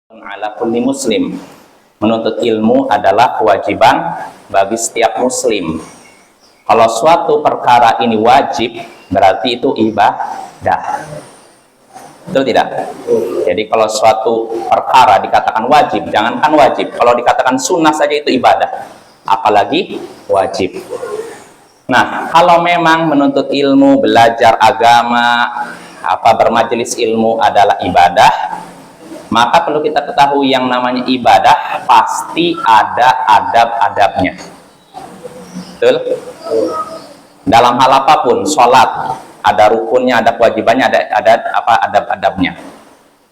Ala kulli muslim. Menuntut ilmu adalah kewajiban bagi setiap muslim. Kalau suatu perkara ini wajib, berarti itu ibadah. Betul tidak? Jadi kalau suatu perkara dikatakan wajib, jangankan wajib, kalau dikatakan sunnah saja itu ibadah, apalagi wajib. Nah, kalau memang menuntut ilmu, belajar agama, bermajelis ilmu adalah ibadah, maka perlu kita ketahui yang namanya ibadah pasti ada adab-adabnya. Betul? Dalam hal apapun, sholat ada rukunnya, ada kewajibannya, ada adab-adabnya.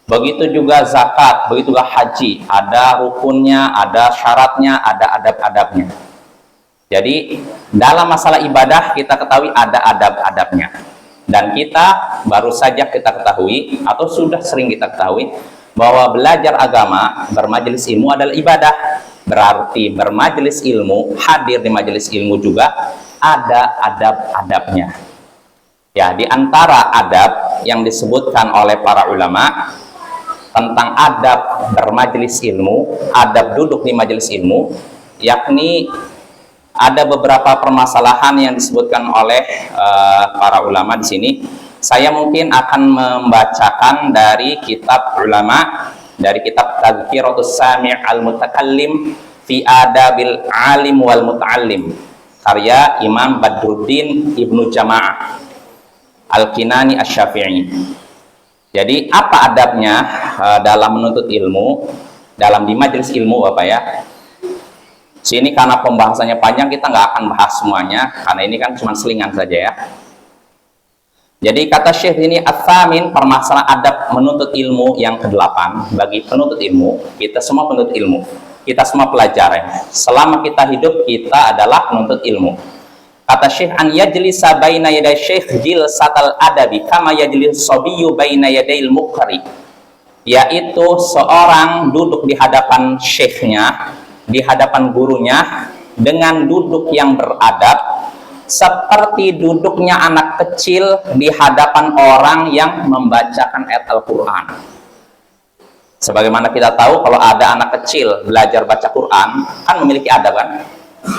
Begitu juga zakat, begitu juga haji, ada rukunnya, ada syaratnya, ada adab-adabnya. Jadi dalam masalah ibadah kita ketahui ada adab-adabnya. Dan kita baru saja kita ketahui atau sudah sering kita ketahui bahwa belajar agama, bermajelis ilmu adalah ibadah. Berarti bermajelis ilmu, hadir di majelis ilmu juga ada adab-adabnya. Ya, di antara adab yang disebutkan oleh para ulama tentang adab bermajelis ilmu, adab duduk di majelis ilmu, yakni ada beberapa permasalahan yang disebutkan oleh para ulama di sini. Saya mungkin akan membacakan dari kitab ulama, dari kitab Tadhkiratus Sami' al-Mutakallim fi Adabil Alim wal Muta'allim, karya Imam Badruddin Ibnu Jama'ah Al-Kinani Asy-Syafi'i. Jadi apa adabnya dalam menuntut ilmu, dalam di majelis ilmu Bapak ya. Sini karena pembahasannya panjang kita nggak akan bahas semuanya, karena ini kan cuma selingan saja ya. Jadi kata Syekh ini at-thamin, permasalahan adab menuntut ilmu yang ke-8 bagi penuntut ilmu. Kita semua penuntut ilmu, kita semua pelajar ya. Selama kita hidup kita adalah penuntut ilmu. Kata Syekh, an yajlisa baina yaday syekh jilsatal adabi kama yajlis sabiyyu baina yadayil muqri, yaitu seorang duduk di hadapan syekhnya, di hadapan gurunya dengan duduk yang beradab seperti duduknya anak kecil di hadapan orang yang membacakan ayat Al-Quran. Sebagaimana kita tahu kalau ada anak kecil belajar baca Quran kan memiliki adab kan,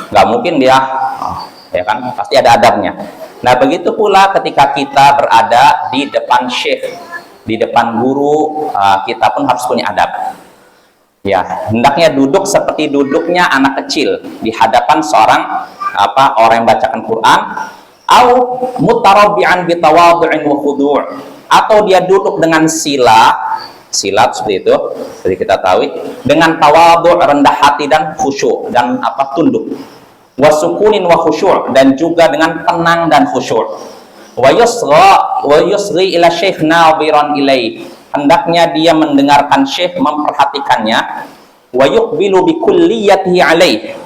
nggak mungkin dia ya kan, pasti ada adabnya. Nah begitu pula ketika kita berada di depan syekh, di depan guru, kita pun harus punya adab. Ya, hendaknya duduk seperti duduknya anak kecil di hadapan seorang orang yang bacakan Quran, au mutarabbi'an bi tawadhu'in wa khudu', atau dia duduk dengan sila seperti itu, seperti kita tahu, dengan tawadhu', rendah hati dan khusyuk dan tunduk, wa sukunin wa khusyu', dan juga dengan tenang dan khusyuk, wa yusghi ila syekh nadhiran ilaih, hendaknya dia mendengarkan syekh, memperhatikannya, wa yuqbilu bi kulliyatihi alaih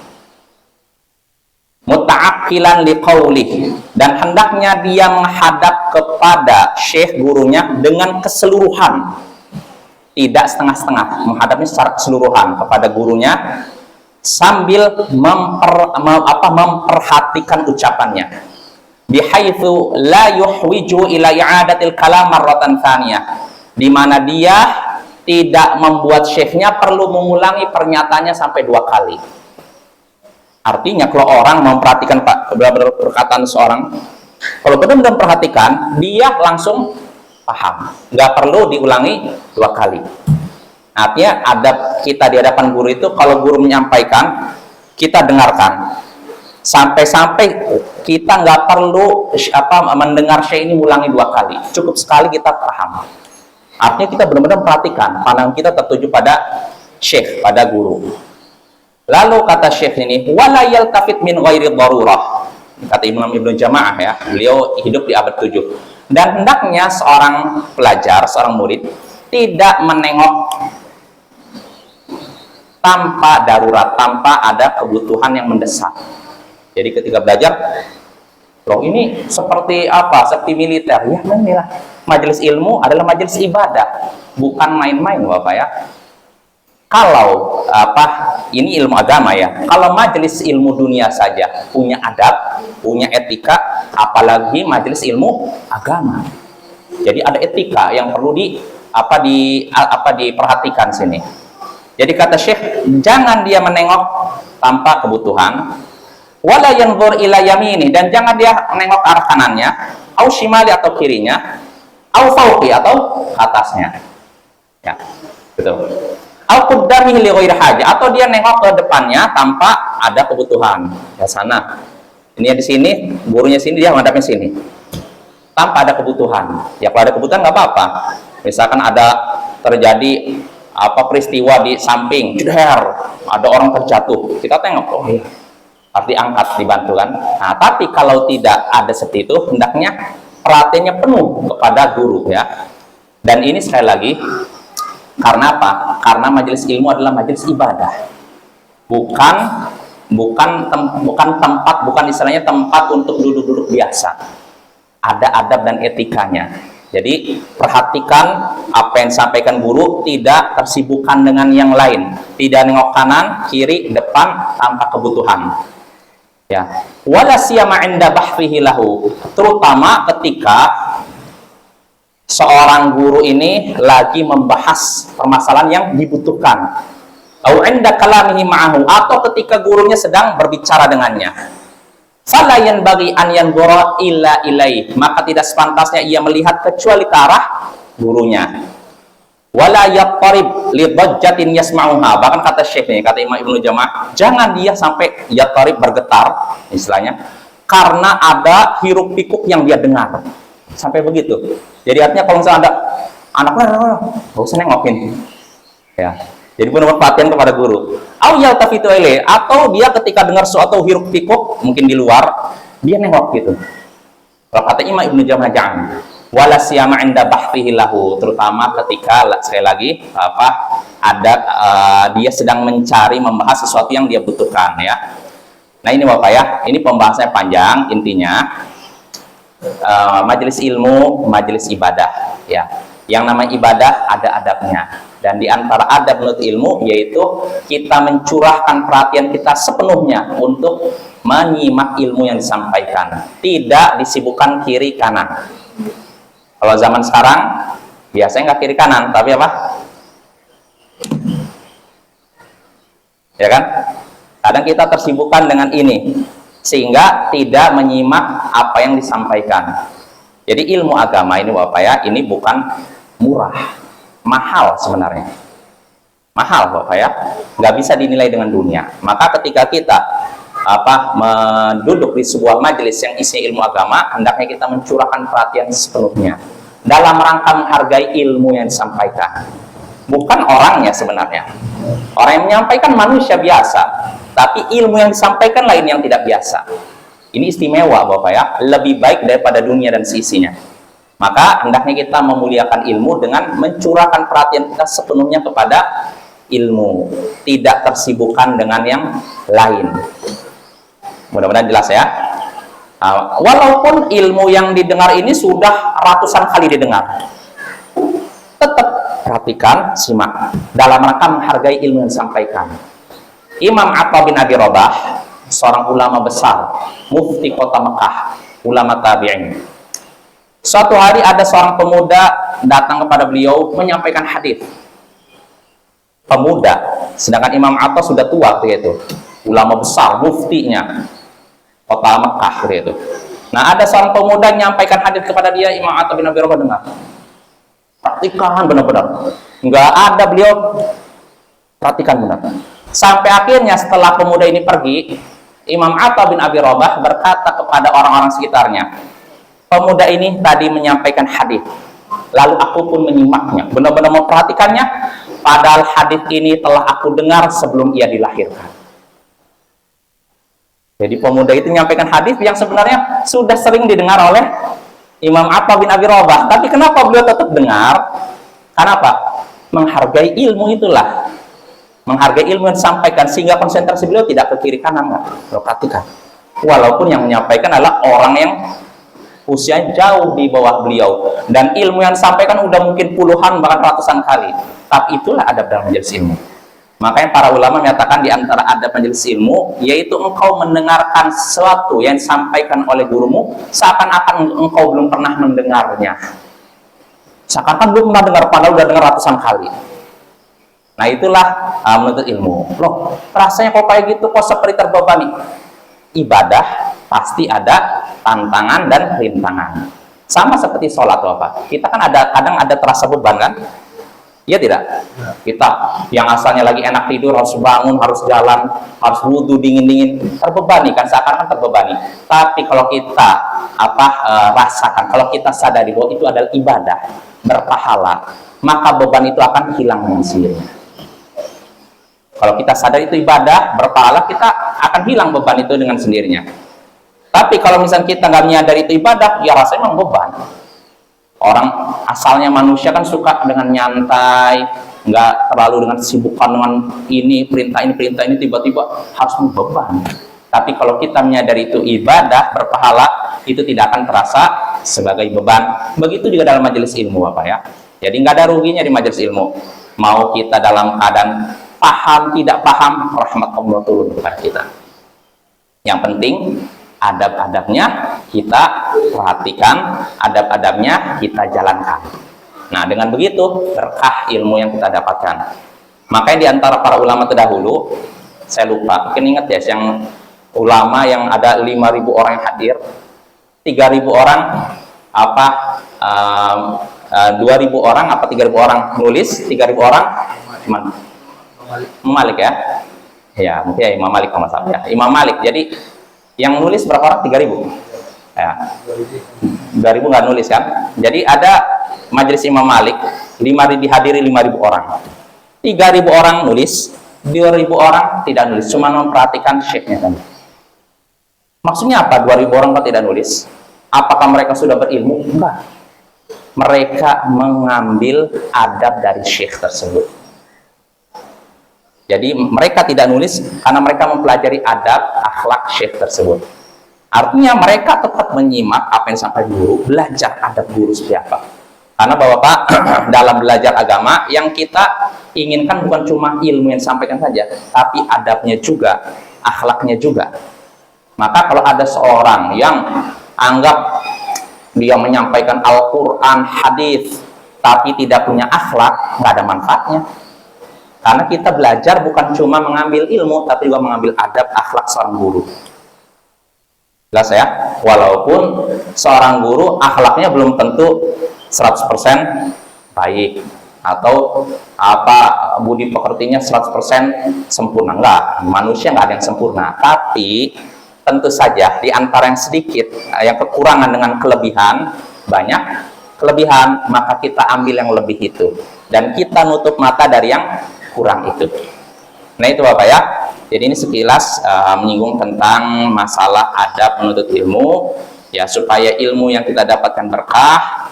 muta'aqqilan liqaulih, dan hendaknya dia menghadap kepada syekh gurunya dengan keseluruhan, tidak setengah-setengah, menghadapnya secara keseluruhan kepada gurunya sambil memperhatikan ucapannya, bihaitsu la yuhwiju ila i'adatil kalam marratan tsaniyah, di mana dia tidak membuat syekhnya perlu mengulangi pernyataannya sampai 2 kali. Artinya kalau orang memperhatikan perkataan seorang, kalau benar-benar perhatikan, dia langsung paham, nggak perlu diulangi 2 kali. Artinya adab kita di hadapan guru itu, kalau guru menyampaikan kita dengarkan sampai kita nggak perlu mendengar syekh ini ulangi 2 kali, cukup sekali kita paham. Artinya kita benar-benar perhatikan, pandangan kita tertuju pada syekh, pada guru. Lalu kata syekh ini, wala yaltafit min ghairi darurah, kata Imam Ibnu Jama'ah ya, beliau hidup di abad 7. Dan hendaknya seorang pelajar, seorang murid tidak menengok tanpa darurat, tanpa ada kebutuhan yang mendesak. Jadi ketika belajar, loh ini seperti seperti militer ya, inilah majelis ilmu adalah majelis ibadah, bukan main-main Bapak ya. Kalau ini ilmu agama ya, kalau majelis ilmu dunia saja punya adab, punya etika, apalagi majelis ilmu agama. Jadi ada etika yang perlu diperhatikan sini. Jadi kata Syekh, jangan dia menengok tanpa kebutuhan, wala yanzur ila yamini, dan jangan dia menengok arah kanannya, au shimali atau kirinya, au fauqi atau atasnya. Ya, betul. Au qaddamihi li ghairi haja, atau dia nengok ke depannya tanpa ada kebutuhan. Ya sana. Ini di sini, gurunya sini, dia menghadapnya sini. Tanpa ada kebutuhan. Ya kalau ada kebutuhan nggak apa-apa. Misalkan ada terjadi peristiwa di samping, ada orang terjatuh, kita tengok, oh iya, harus diangkat, dibantu kan. Nah, tapi kalau tidak ada seperti itu, hendaknya perhatiannya penuh kepada guru ya. Dan ini sekali lagi, karena apa? Karena majelis ilmu adalah majelis ibadah, bukan tempat, bukan istilahnya tempat untuk duduk-duduk biasa. Ada adab dan etikanya. Jadi perhatikan apa yang disampaikan guru, tidak tersibukkan dengan yang lain, tidak nengok kanan, kiri, depan tanpa kebutuhan. Ya, wala siyama 'inda bahfihi lahu, terutama ketika seorang guru ini lagi membahas permasalahan yang dibutuhkan. Au 'inda kalamihi ma'ahu, atau ketika gurunya sedang berbicara dengannya. Fala yanbaghi an yanzura illa ilaih, maka tidak sepantasnya ia melihat kecuali ke arah gurunya. Wala yattarib li dhajjatin yasma'uha, bahkan kata Syekh ini, kata Imam Ibnu Jamaah, jangan dia sampai yattarib, bergetar istilahnya, karena ada hiruk pikuk yang dia dengar. Sampai begitu. Jadi artinya kalau misalnya ada anaknya, enggak usah nengokin. Ya. Jadi benar-benar perhatian kepada guru. Atau dia ketika dengar suatu hiruk pikuk mungkin di luar, dia nengok gitu. Kalau kata Imam Ibnu Jamaah, jangan. Wala siyama 'inda bahfihi lahu, terutama ketika sekali lagi dia sedang mencari, membahas sesuatu yang dia butuhkan ya. Nah ini Bapak ya, ini pembahasannya panjang, intinya majelis ilmu, majelis ibadah ya. Yang namanya ibadah ada adabnya. Dan di antara adab menuntut ilmu yaitu kita mencurahkan perhatian kita sepenuhnya untuk menyimak ilmu yang disampaikan, tidak disibukkan kiri kanan. Kalau zaman sekarang biasanya nggak kiri kanan, tapi apa? Ya kan? Kadang kita tersibukkan dengan ini sehingga tidak menyimak apa yang disampaikan. Jadi ilmu agama ini Bapak ya, ini bukan murah, mahal sebenarnya, mahal Bapak ya, nggak bisa dinilai dengan dunia. Maka ketika kita menduduk di sebuah majelis yang isinya ilmu agama, hendaknya kita mencurahkan perhatian sepenuhnya dalam rangka menghargai ilmu yang disampaikan, bukan orangnya sebenarnya. Orang yang menyampaikan manusia biasa, tapi ilmu yang disampaikan lain yang tidak biasa. Ini istimewa Bapak ya, lebih baik daripada dunia dan seisinya. Maka hendaknya kita memuliakan ilmu dengan mencurahkan perhatian kita sepenuhnya kepada ilmu, tidak tersibukkan dengan yang lain. Mudah-mudahan jelas ya. Walaupun ilmu yang didengar ini sudah ratusan kali didengar, tetap perhatikan, simak dalam rangka menghargai ilmu yang disampaikan. Imam Atha bin Abi Rabah, seorang ulama besar, mufti kota Mekah, ulama tabi'in. Suatu hari ada seorang pemuda datang kepada beliau menyampaikan hadis. Pemuda, sedangkan Imam Atha sudah tua itu, ulama besar, muftinya kota Mekah itu. Nah, ada seorang pemuda yang menyampaikan hadis kepada dia. Imam Atha bin Abi Rabah dengar, perhatikan benar-benar, nggak ada, beliau perhatikan benar. Sampai akhirnya setelah pemuda ini pergi, Imam Atha bin Abi Rabah berkata kepada orang-orang sekitarnya, pemuda ini tadi menyampaikan hadis, lalu aku pun menyimaknya, benar-benar memperhatikannya, padahal hadis ini telah aku dengar sebelum ia dilahirkan. Jadi pemuda itu menyampaikan hadis yang sebenarnya sudah sering didengar oleh Imam Atha bin Abi Rabah, tapi kenapa beliau tetap dengar? Karena apa? Menghargai ilmu itulah, menghargai ilmu yang disampaikan, sehingga konsentrasi beliau tidak ke kiri kanan. Perhatikan, walaupun yang menyampaikan adalah orang yang usianya jauh di bawah beliau, dan ilmu yang disampaikan udah mungkin puluhan bahkan ratusan kali, tapi itulah adab dalam majelis ilmu. Makanya para ulama menyatakan di antara adab majelis ilmu yaitu engkau mendengarkan sesuatu yang disampaikan oleh gurumu seakan-akan engkau belum pernah mendengarnya, seakan-akan belum pernah dengar padahal udah dengar ratusan kali. Nah itulah menuntut ilmu. Loh, rasanya kok kayak gitu, kok seperti terbebani. Ibadah pasti ada tantangan dan rintangan. Sama seperti sholat Bapak. Kita kan kadang ada terasa beban kan? Iya tidak? Kita yang asalnya lagi enak tidur harus bangun, harus jalan, harus wudhu dingin-dingin, terbebani kan, seakan-akan terbebani. Tapi kalau kita rasakan, kalau kita sadari bahwa itu adalah ibadah berpahala, maka beban itu akan hilang dengan sendirinya. Kalau kita sadari itu ibadah berpahala, kita akan hilang beban itu dengan sendirinya. Tapi kalau misalnya kita nggak menyadari itu ibadah, ya rasanya memang beban. Orang asalnya manusia kan suka dengan nyantai, nggak terlalu dengan kesibukan dengan ini, perintah ini, tiba-tiba harus beban. Tapi kalau kita menyadari itu ibadah berpahala, itu tidak akan terasa sebagai beban. Begitu juga dalam majelis ilmu Bapak ya. Jadi nggak ada ruginya di majelis ilmu. Mau kita dalam keadaan paham, tidak paham, rahmat Allah turun kepada kita. Yang penting adab-adabnya kita perhatikan, adab-adabnya kita jalankan. Nah, dengan begitu berkah ilmu yang kita dapatkan. Makanya di antara para ulama terdahulu, saya lupa, mungkin ingat ya, yang ulama yang ada 5.000 orang yang hadir, 3.000 orang 2.000 orang 3.000 orang nulis, 3.000 orang cuman Malik ya. Ya, mungkin ya Imam Malik kalau masalah ya. Imam Malik. Jadi yang nulis berapa orang? 3.000 ya. 2.000 nggak nulis kan. Jadi ada majelis Imam Malik, dihadiri 5.000 orang, 3.000 orang nulis, 2.000 orang tidak nulis, cuma memperhatikan syekhnya kan. Maksudnya apa 2.000 orang kok tidak nulis? Apakah mereka sudah berilmu? Enggak. Mereka mengambil adab dari syekh tersebut. Jadi mereka tidak nulis karena mereka mempelajari adab akhlak syekh tersebut. Artinya mereka tetap menyimak apa yang disampaikan guru, belajar adab guru seperti apa. Karena Bapak dalam belajar agama yang kita inginkan bukan cuma ilmu yang disampaikan saja, tapi adabnya juga, akhlaknya juga. Maka kalau ada seorang yang anggap dia menyampaikan Al-Quran, hadis, tapi tidak punya akhlak, nggak ada manfaatnya. Karena kita belajar bukan cuma mengambil ilmu, tapi juga mengambil adab akhlak seorang guru. Jelas ya? Walaupun seorang guru akhlaknya belum tentu 100% baik, atau budi pekertinya 100% sempurna. Enggak, manusia nggak ada yang sempurna. Tapi tentu saja di antara yang sedikit, yang kekurangan dengan kelebihan, banyak kelebihan, maka kita ambil yang lebih itu. Dan kita nutup mata dari yang kurang itu. Nah itu Bapak ya. Jadi ini sekilas menyinggung tentang masalah adab menuntut ilmu, ya supaya ilmu yang kita dapatkan berkah,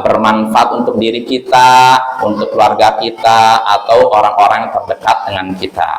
bermanfaat untuk diri kita, untuk keluarga kita, atau orang-orang yang terdekat dengan kita.